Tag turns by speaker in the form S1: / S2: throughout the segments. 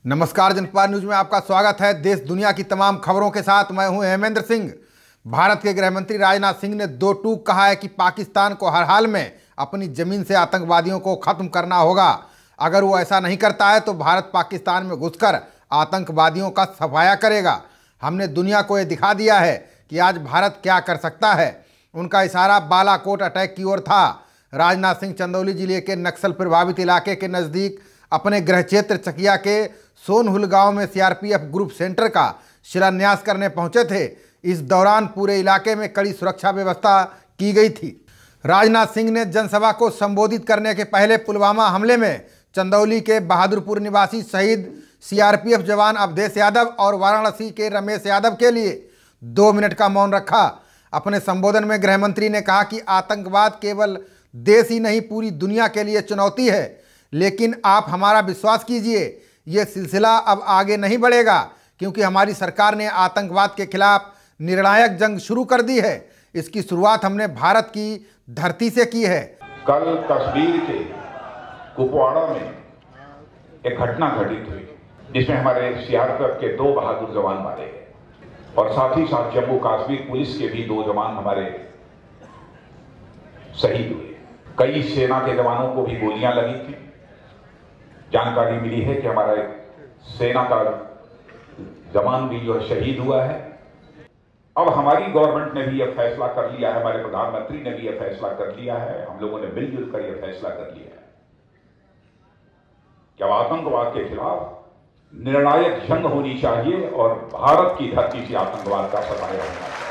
S1: नमस्कार, जनपद न्यूज में आपका स्वागत है। देश दुनिया की तमाम खबरों के साथ मैं हूं हेमेंद्र सिंह। भारत के गृह मंत्री राजनाथ सिंह ने दो टूक कहा है कि पाकिस्तान को हर हाल में अपनी जमीन से आतंकवादियों को खत्म करना होगा। अगर वो ऐसा नहीं करता है तो भारत पाकिस्तान में घुसकर आतंकवादियों का सफाया करेगा। हमने दुनिया को ये दिखा दिया है कि आज भारत क्या कर सकता है। उनका इशारा बालाकोट अटैक की ओर था। राजनाथ सिंह चंदौली जिले के नक्सल प्रभावित इलाके के नज़दीक अपने गृह क्षेत्र चकिया के सोनहुल गांव में सीआरपीएफ ग्रुप सेंटर का शिलान्यास करने पहुंचे थे। इस दौरान पूरे इलाके में कड़ी सुरक्षा व्यवस्था की गई थी। राजनाथ सिंह ने जनसभा को संबोधित करने के पहले पुलवामा हमले में चंदौली के बहादुरपुर निवासी शहीद सीआरपीएफ जवान अवधेश यादव और वाराणसी के रमेश यादव के लिए 2 मिनट का मौन रखा। अपने संबोधन में गृह मंत्री ने कहा कि आतंकवाद केवल देश ही नहीं पूरी दुनिया के लिए चुनौती है, लेकिन आप हमारा विश्वास कीजिए, ये सिलसिला अब आगे नहीं बढ़ेगा क्योंकि हमारी सरकार ने आतंकवाद के खिलाफ निर्णायक जंग शुरू कर दी है। इसकी शुरुआत हमने भारत की धरती से की है।
S2: कल कश्मीर के कुपवाड़ा में एक घटना घटित हुई जिसमें हमारे सीआरपीएफ के 2 बहादुर जवान मारे गए और साथ ही साथ जम्मू कश्मीर पुलिस के भी 2 जवान हमारे शहीद हुए। कई सेना के जवानों को भी गोलियां लगी थी। जानकारी मिली है कि हमारा सेना का जवान भी जो है शहीद हुआ है। अब हमारी गवर्नमेंट ने भी यह फैसला कर लिया है, हमारे प्रधानमंत्री ने भी यह फैसला कर लिया है, हम लोगों ने मिलजुल कर यह फैसला कर लिया है कि अब आतंकवाद के खिलाफ निर्णायक जंग होनी चाहिए और भारत की धरती से आतंकवाद का सफाया होना चाहिए।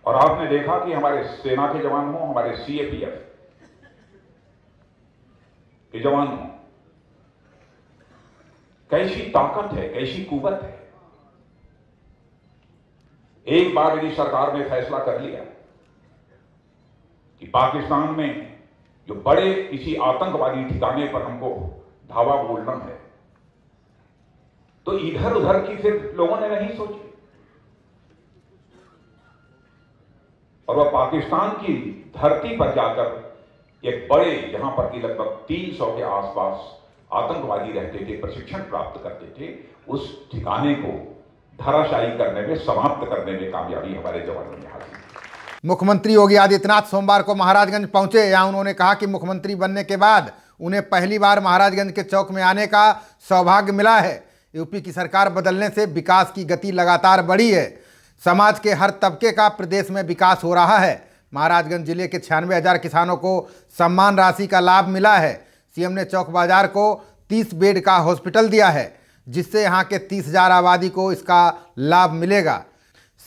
S2: और आपने देखा कि हमारे सेना के जवान हों, हमारे सीएपीएफ के जवान हों, कैसी ताकत है, कैसी कुवत है। एक बार यदि सरकार ने फैसला कर लिया कि पाकिस्तान में जो बड़े किसी आतंकवादी ठिकाने पर हमको धावा बोलना है, तो इधर उधर की फिर लोगों ने नहीं सोची और वह पाकिस्तान की धरती पर जाकर एक बड़े, जहां पर कि लगभग 300 के आसपास आतंकवादी रहते थे, प्रशिक्षण प्राप्त करते थे, उस ठिकाने को धराशायी करने में, समाप्त करने में कामयाबी हमारे जवानों ने हासिल की।
S1: मुख्यमंत्री योगी आदित्यनाथ सोमवार को महाराजगंज पहुंचे। यहाँ उन्होंने कहा कि मुख्यमंत्री बनने के बाद उन्हें पहली बार महाराजगंज के चौक में आने का सौभाग्य मिला है। यूपी की सरकार बदलने से विकास की गति लगातार बढ़ी है। समाज के हर तबके का प्रदेश में विकास हो रहा है। महाराजगंज जिले के 96,000 किसानों को सम्मान राशि का लाभ मिला है। सीएम ने चौक बाजार को 30 बेड का हॉस्पिटल दिया है, जिससे यहाँ के 30,000 आबादी को इसका लाभ मिलेगा।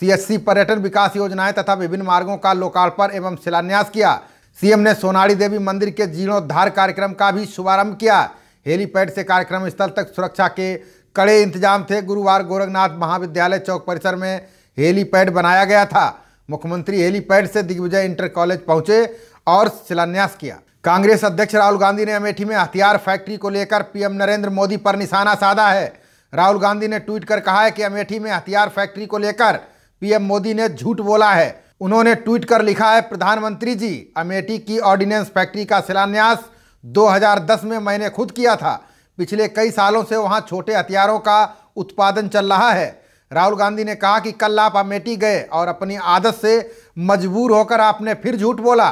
S1: सीएससी पर्यटन विकास योजनाएं तथा विभिन्न मार्गों का लोकार्पण एवं शिलान्यास किया। सीएम ने सोनाड़ी देवी मंदिर के जीर्णोद्धार कार्यक्रम का भी शुभारंभ किया। हेलीपैड से कार्यक्रम स्थल तक सुरक्षा के कड़े इंतजाम थे। गुरुवार गोरखनाथ महाविद्यालय चौक परिसर में हेलीपैड बनाया गया था। मुख्यमंत्री हेलीपैड से दिग्विजय इंटर कॉलेज पहुंचे और शिलान्यास किया। कांग्रेस अध्यक्ष राहुल गांधी ने अमेठी में हथियार फैक्ट्री को लेकर पीएम नरेंद्र मोदी पर निशाना साधा है। राहुल गांधी ने ट्वीट कर कहा है कि अमेठी में हथियार फैक्ट्री को लेकर पीएम मोदी ने झूठ बोला है। उन्होंने ट्वीट कर लिखा है, प्रधानमंत्री जी, अमेठी की ऑर्डिनेंस फैक्ट्री का शिलान्यास 2010 में मैंने खुद किया था। पिछले कई सालों से वहां छोटे हथियारों का उत्पादन चल रहा है। राहुल गांधी ने कहा कि कल आप अमेठी गए और अपनी आदत से मजबूर होकर आपने फिर झूठ बोला।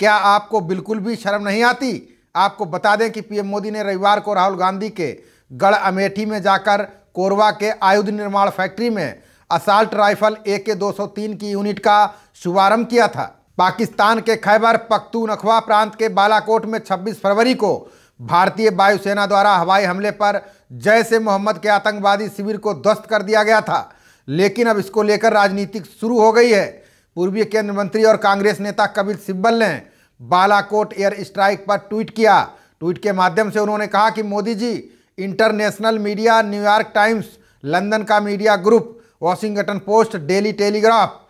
S1: क्या आपको बिल्कुल भी शर्म नहीं आती? आपको बता दें कि पीएम मोदी ने रविवार को राहुल गांधी के गढ़ अमेठी में जाकर कोरबा के आयुध निर्माण फैक्ट्री में असाल्ट राइफल AK-203 की यूनिट का शुभारंभ किया था। पाकिस्तान के खैबर पख्तूनख्वा प्रांत के बालाकोट में 26 फरवरी को भारतीय वायुसेना द्वारा हवाई हमले पर जैश ए मोहम्मद के आतंकवादी शिविर को ध्वस्त कर दिया गया था, लेकिन अब इसको लेकर राजनीति शुरू हो गई है। पूर्वीय केंद्रीय मंत्री और कांग्रेस नेता कपिल सिब्बल ने बालाकोट एयर स्ट्राइक पर ट्वीट किया। ट्वीट के माध्यम से उन्होंने कहा कि Modi ji, international media, New York Times, London का media group, Washington Post, Daily Telegraph,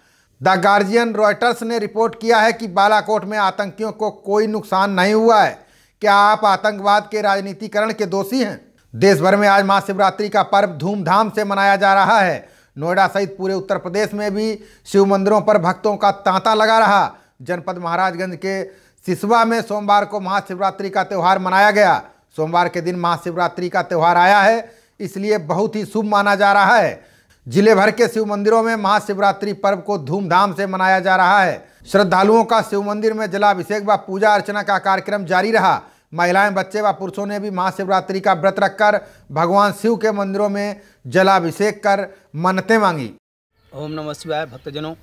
S1: the Guardian, Reuters ने रिपोर्ट किया है कि बालाकोट में आतंकियों को कोई नुकसान नहीं हुआ है। क्या आप आतंकवाद के राजनीतिकरण के दोषी हैं? देश भर में आज महाशिवरात्रि का पर्व धूमधाम से मनाया जा रहा है। नोएडा सहित पूरे उत्तर प्रदेश में भी शिव मंदिरों पर भक्तों का तांता लगा रहा। जनपद महाराजगंज के सिसवा में सोमवार को महाशिवरात्रि का त्यौहार मनाया गया। सोमवार के दिन महाशिवरात्रि का त्यौहार आया है, इसलिए बहुत ही शुभ माना जा रहा है। जिले भर के शिव मंदिरों में महाशिवरात्रि पर्व को धूमधाम से मनाया जा रहा है। श्रद्धालुओं का शिव मंदिर में जलाभिषेक व पूजा अर्चना का कार्यक्रम जारी रहा। महिलाएं, बच्चे व पुरुषों ने भी महाशिवरात्रि का व्रत रखकर भगवान शिव के मंदिरों में जलाभिषेक कर मन्नतें मांगी।
S3: ओम नमः शिवाय। भक्तजनों,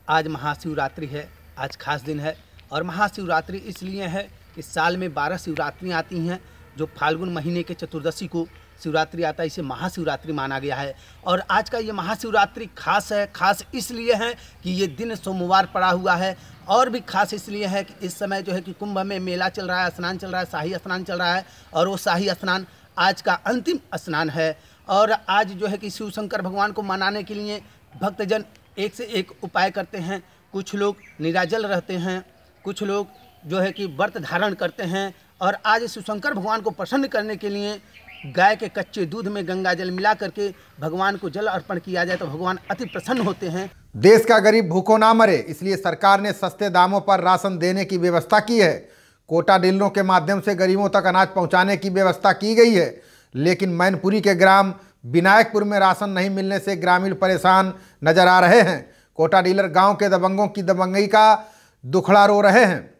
S3: आज महाशिवरात्रि है, आज खास दिन है। और महाशिवरात्रि इसलिए है कि साल में 12 शिवरात्रियाँ आती हैं। जो फाल्गुन महीने के चतुर्दशी को शिवरात्रि आता है, इसे महाशिवरात्रि माना गया है। और आज का ये महाशिवरात्रि खास है। खास इसलिए है कि ये दिन सोमवार पड़ा हुआ है, और भी खास इसलिए है कि इस समय जो है कि कुंभ में मेला चल रहा है, स्नान चल रहा है, शाही स्नान चल रहा है। और वो शाही स्नान आज का अंतिम स्नान है। और आज जो है कि शिव शंकर भगवान को मनाने के लिए भक्तजन एक से एक उपाय करते हैं। कुछ लोग निराजल रहते हैं, कुछ लोग जो है कि व्रत धारण करते हैं। और आज शिव शंकर भगवान को प्रसन्न करने के लिए गाय के कच्चे दूध में गंगा जल मिला करके भगवान को जल अर्पण किया जाए तो भगवान अति प्रसन्न होते हैं।
S1: देश का गरीब भूखों ना मरे, इसलिए सरकार ने सस्ते दामों पर राशन देने की व्यवस्था की है। कोटा डीलरों के माध्यम से गरीबों तक अनाज पहुंचाने की व्यवस्था की गई है। लेकिन मैनपुरी के ग्राम विनायकपुर में राशन नहीं मिलने से ग्रामीण परेशान नजर आ रहे हैं। कोटा डीलर गांव के दबंगों की दबंगई का दुखड़ा रो रहे हैं।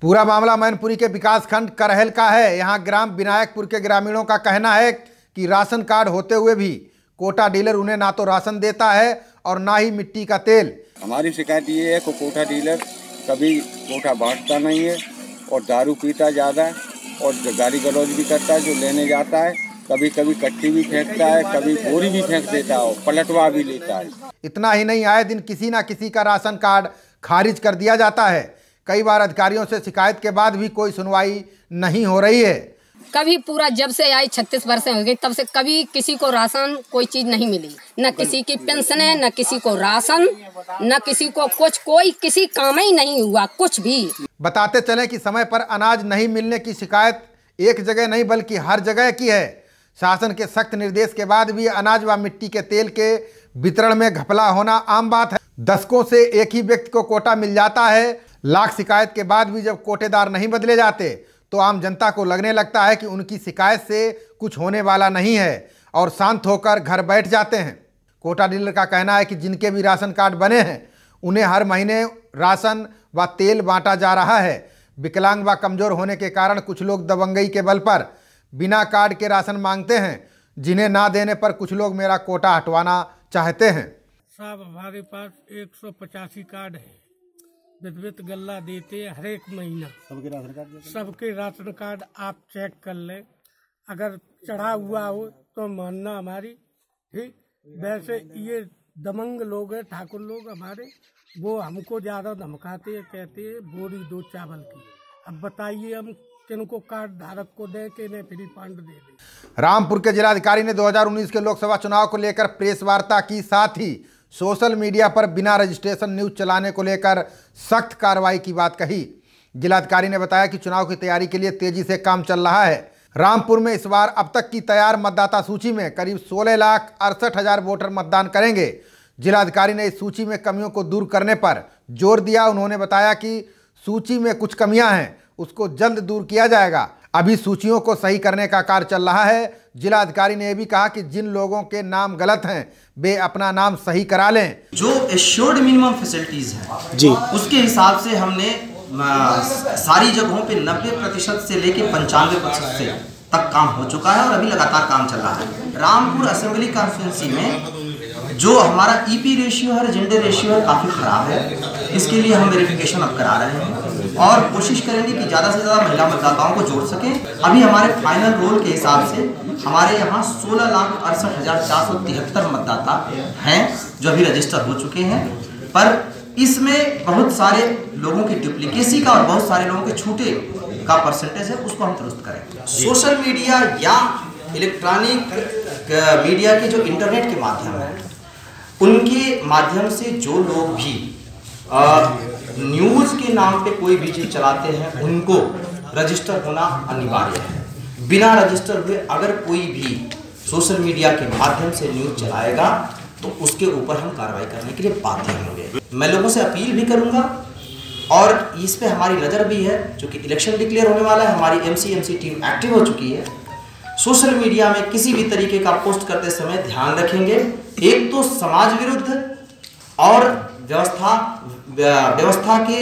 S1: पूरा मामला मैनपुरी के विकासखंड करहल का है। यहाँ ग्राम विनायकपुर के ग्रामीणों का कहना है कि राशन कार्ड होते हुए भी कोटा डीलर उन्हें ना तो राशन देता है और ना ही मिट्टी का तेल।
S4: हमारी शिकायत ये है कि कोटा डीलर कभी कोटा बांटता नहीं है और दारू पीता ज़्यादा और गाली गलौज भी करता है। जो लेने जाता है कभी कभी कट्टी भी फेंकता है, कभी बोरी भी फेंक देता है, पलटवा भी लेता है।
S1: इतना ही नहीं, आए दिन किसी ना किसी का राशन कार्ड खारिज कर दिया जाता है। कई बार अधिकारियों से शिकायत के बाद भी कोई सुनवाई नहीं हो रही है।
S5: कभी पूरा जब से आई 36 वर्ष हो गई तब से कभी किसी को राशन कोई चीज नहीं मिली। न किसी की पेंशन है, न किसी को राशन, न किसी को कुछ, कोई किसी काम ही नहीं हुआ कुछ भी।
S1: बताते चलें कि समय पर अनाज नहीं मिलने की शिकायत एक जगह नहीं बल्कि हर जगह की है। शासन के सख्त निर्देश के बाद भी अनाज व मिट्टी के तेल के वितरण में घपला होना आम बात है। दशकों से एक ही व्यक्ति को कोटा मिल जाता है। लाख शिकायत के बाद भी जब कोटेदार नहीं बदले जाते तो आम जनता को लगने लगता है कि उनकी शिकायत से कुछ होने वाला नहीं है और शांत होकर घर बैठ जाते हैं। कोटा डीलर का कहना है कि जिनके भी राशन कार्ड बने हैं उन्हें हर महीने राशन व तेल बांटा जा रहा है। विकलांग व कमजोर होने के कारण कुछ लोग दबंगई के बल पर बिना कार्ड के राशन मांगते हैं, जिन्हें ना देने पर कुछ लोग मेरा कोटा हटवाना चाहते हैं।
S6: साहब, हमारे पास 185 कार्ड है, विधवित गल्ला देते हैं हर एक महीना। सबके राशन कार्ड आप चेक कर लें, अगर चढ़ा हुआ हो तो मानना हमारी ठीक। वैसे ये दमंग लोग हैं, ठाकुर लोग हमारे, वो हमको ज्यादा धमकाते हैं, कहते हैं बोरी दो चावल की। अब बताइए हम किनको कार्ड धारक को दें कि इन्हें फ्री फंड दे दें।
S1: रामपुर के जिलाधिकारी ने 2019 के लोकसभा चुनाव को लेकर प्रेस वार्ता की, साथ ही सोशल मीडिया पर बिना रजिस्ट्रेशन न्यूज चलाने को लेकर सख्त कार्रवाई की बात कही। जिलाधिकारी ने बताया कि चुनाव की तैयारी के लिए तेजी से काम चल रहा है। रामपुर में इस बार अब तक की तैयार मतदाता सूची में करीब 16,68,000 वोटर मतदान करेंगे। जिलाधिकारी ने इस सूची में कमियों को दूर करने पर जोर दिया। उन्होंने बताया कि सूची में कुछ कमियां हैं, उसको जल्द दूर किया जाएगा। अभी सूचियों को सही करने का कार्य चल रहा है। जिलाधिकारी ने यह भी कहा कि जिन लोगों के नाम गलत हैं वे अपना नाम सही करा लें।
S7: जो एश्योर्ड मिनिमम फैसिलिटीज है जी, उसके हिसाब से हमने सारी जगहों पे 90% से लेके 95% तक काम हो चुका है और अभी लगातार काम चल रहा है। रामपुर असेंबली कॉन्स्टिट्यूंसी में जो हमारा ईपी रेशियो है, जेंडर रेशियो है, काफी खराब है। इसके लिए हम वेरिफिकेशन अब करा रहे हैं और कोशिश करेंगे कि ज़्यादा से ज़्यादा महिला मतदाताओं को जोड़ सकें। अभी हमारे फाइनल रोल के हिसाब से हमारे यहाँ 16,68,473 मतदाता हैं जो अभी रजिस्टर हो चुके हैं, पर इसमें बहुत सारे लोगों की डुप्लीकेसी का और बहुत सारे लोगों के छूटे का परसेंटेज है, उसको हम दुरुस्त करेंगे। सोशल मीडिया या इलेक्ट्रॉनिक मीडिया के जो इंटरनेट के माध्यम है, उनके माध्यम से जो लोग भी न्यूज़ के नाम पे कोई भी चीज चलाते हैं उनको रजिस्टर होना अनिवार्य है। बिना रजिस्टर हुए अगर कोई भी सोशल मीडिया के माध्यम से न्यूज़ चलाएगा तो उसके ऊपर हम कार्रवाई करने के लिए बाध्य होंगे। मैं लोगों से अपील भी करूंगा और इस पे हमारी नज़र भी है, चूँकि इलेक्शन डिक्लेयर होने वाला है, हमारी एमसी टीम एक्टिव हो चुकी है। सोशल मीडिया में किसी भी तरीके का पोस्ट करते समय ध्यान रखेंगे, एक तो समाज विरुद्ध और व्यवस्था के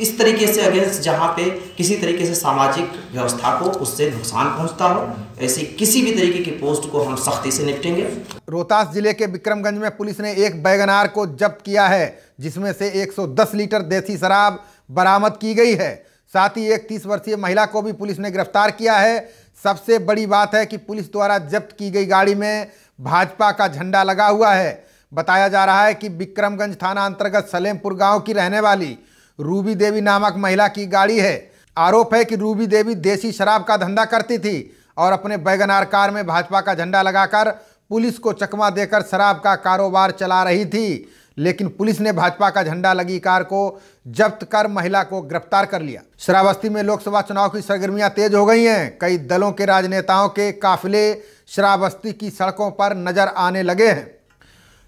S7: इस तरीके से अगेंस्ट जहाँ पे किसी तरीके से सामाजिक व्यवस्था को उससे नुकसान पहुँचता हो, ऐसी किसी भी तरीके की पोस्ट को हम सख्ती से निपटेंगे।
S1: रोहतास जिले के विक्रमगंज में पुलिस ने एक वैगनार को जब्त किया है, जिसमें से 110 लीटर देसी शराब बरामद की गई है। साथ ही एक 30 वर्षीय महिला को भी पुलिस ने गिरफ्तार किया है। सबसे बड़ी बात है कि पुलिस द्वारा जब्त की गई गाड़ी में भाजपा का झंडा लगा हुआ है। बताया जा रहा है कि विक्रमगंज थाना अंतर्गत सलेमपुर गांव की रहने वाली रूबी देवी नामक महिला की गाड़ी है। आरोप है कि रूबी देवी देसी शराब का धंधा करती थी और अपने वैगनार कार में भाजपा का झंडा लगाकर पुलिस को चकमा देकर शराब का कारोबार चला रही थी। लेकिन पुलिस ने भाजपा का झंडा लगी कार को जब्त कर महिला को गिरफ्तार कर लिया। श्रावस्ती में लोकसभा चुनाव की सरगर्मियां तेज हो गई हैं। कई दलों के राजनेताओं के काफिले श्रावस्ती की सड़कों पर नजर आने लगे हैं।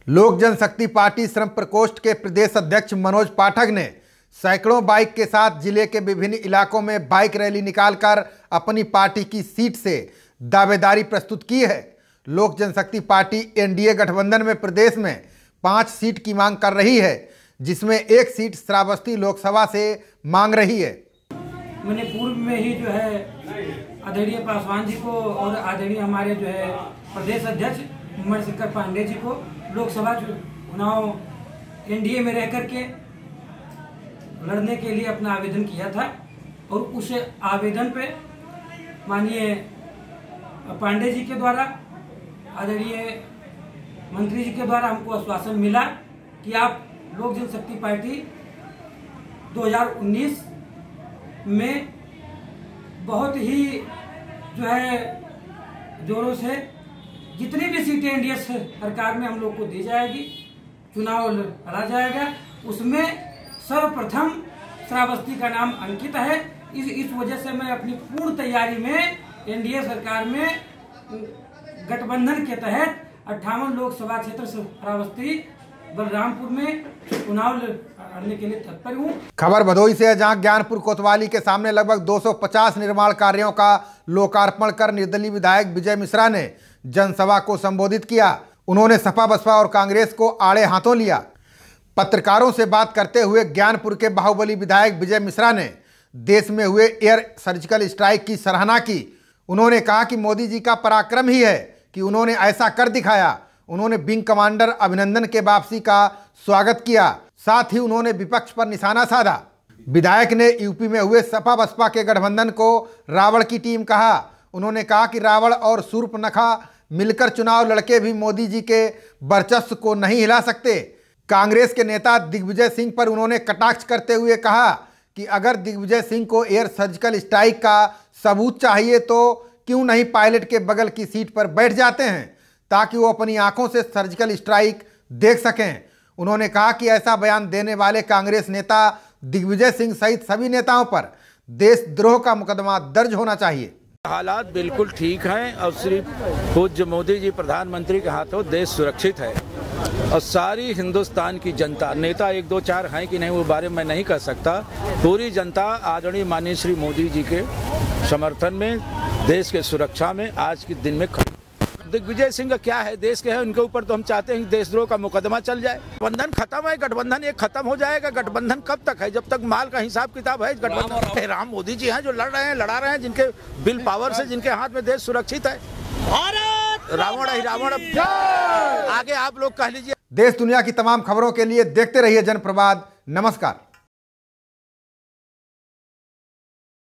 S1: लोक जनशक्ति पार्टी श्रम प्रकोष्ठ के प्रदेश अध्यक्ष मनोज पाठक ने सैकड़ों बाइक के साथ जिले के विभिन्न इलाकों में बाइक रैली निकालकर अपनी पार्टी की सीट से दावेदारी प्रस्तुत की है। लोक जनशक्ति पार्टी एनडीए गठबंधन में प्रदेश में 5 सीट की मांग कर रही है, जिसमें 1 सीट श्रावस्ती लोकसभा से मांग रही है।
S8: मैंने पूर्व में ही जो है आदरणीय पासवान जी को और आदरणीय हमारे जो है प्रदेश अध्यक्ष मणिशंकर पांडे जी को लोकसभा चुनाव एनडीए में रह करके लड़ने के लिए अपना आवेदन किया था और उस आवेदन पे माननीय पांडे जी के द्वारा आदरणीय मंत्री जी के द्वारा हमको आश्वासन मिला कि आप लोक जनशक्ति पार्टी 2019 में बहुत ही जो है जोरों से जितनी भी सीटें एनडीए सरकार में हम लोग को दी जाएगी, चुनाव लड़ा जाएगा, उसमें सर्वप्रथम श्रावस्ती का नाम अंकित है। इस वजह से मैं अपनी पूर्ण तैयारी में एनडीए सरकार में गठबंधन के तहत 58 लोकसभा क्षेत्र श्रावस्ती बलरामपुर में चुनाव लड़ने के लिए तत्पर हूँ।
S1: खबर भदोही से है, जहां ज्ञानपुर कोतवाली के सामने लगभग 250 निर्माण कार्यों का लोकार्पण कर निर्दलीय विधायक विजय मिश्रा ने जनसभा को संबोधित किया। उन्होंने सपा बसपा और कांग्रेस को आड़े हाथों लिया। पत्रकारों से बात करते हुए ज्ञानपुर के बाहुबली विधायक विजय मिश्रा ने देश में हुए एयर सर्जिकल स्ट्राइक की सराहना की। उन्होंने कहा कि मोदी जी का पराक्रम ही है कि उन्होंने ऐसा कर दिखाया। उन्होंने विंग कमांडर अभिनंदन के वापसी का स्वागत किया। साथ ही उन्होंने विपक्ष पर निशाना साधा। विधायक ने यूपी में हुए सपा बसपा के गठबंधन को रावण की टीम कहा। उन्होंने कहा कि रावण और शूर्पणखा मिलकर चुनाव लड़के भी मोदी जी के वर्चस्व को नहीं हिला सकते। कांग्रेस के नेता दिग्विजय सिंह पर उन्होंने कटाक्ष करते हुए कहा कि अगर दिग्विजय सिंह को एयर सर्जिकल स्ट्राइक का सबूत चाहिए तो क्यों नहीं पायलट के बगल की सीट पर बैठ जाते हैं ताकि वो अपनी आंखों से सर्जिकल स्ट्राइक देख सकें। उन्होंने कहा कि ऐसा बयान देने वाले कांग्रेस नेता दिग्विजय सिंह सहित सभी नेताओं पर देशद्रोह का मुकदमा दर्ज होना चाहिए।
S9: हालात बिल्कुल ठीक हैं और सिर्फ पूज्य मोदी जी प्रधानमंत्री के हाथों देश सुरक्षित है और सारी हिंदुस्तान की जनता, नेता 1 2 4 हैं कि नहीं वो बारे में मैं नहीं कह सकता, पूरी जनता आदरणीय माननीय श्री मोदी जी के समर्थन में, देश के सुरक्षा में आज के दिन में खड़ी। दिग्विजय सिंह का क्या है, देश के है, उनके ऊपर तो हम चाहते हैं देशद्रोह का मुकदमा चल जाए। गठबंधन खत्म है, गठबंधन एक खत्म हो जाएगा। गठबंधन कब तक है? जब तक माल का हिसाब किताब है। गठबंधन राम मोदी जी हैं जो लड़ रहे हैं, लड़ा रहे हैं, जिनके बिल पावर से जिनके हाथ में देश सुरक्षित है। रावण ही रावण, आगे आप लोग कह लीजिए।
S1: देश दुनिया की तमाम खबरों के लिए देखते रहिए जनप्रवाद। नमस्कार।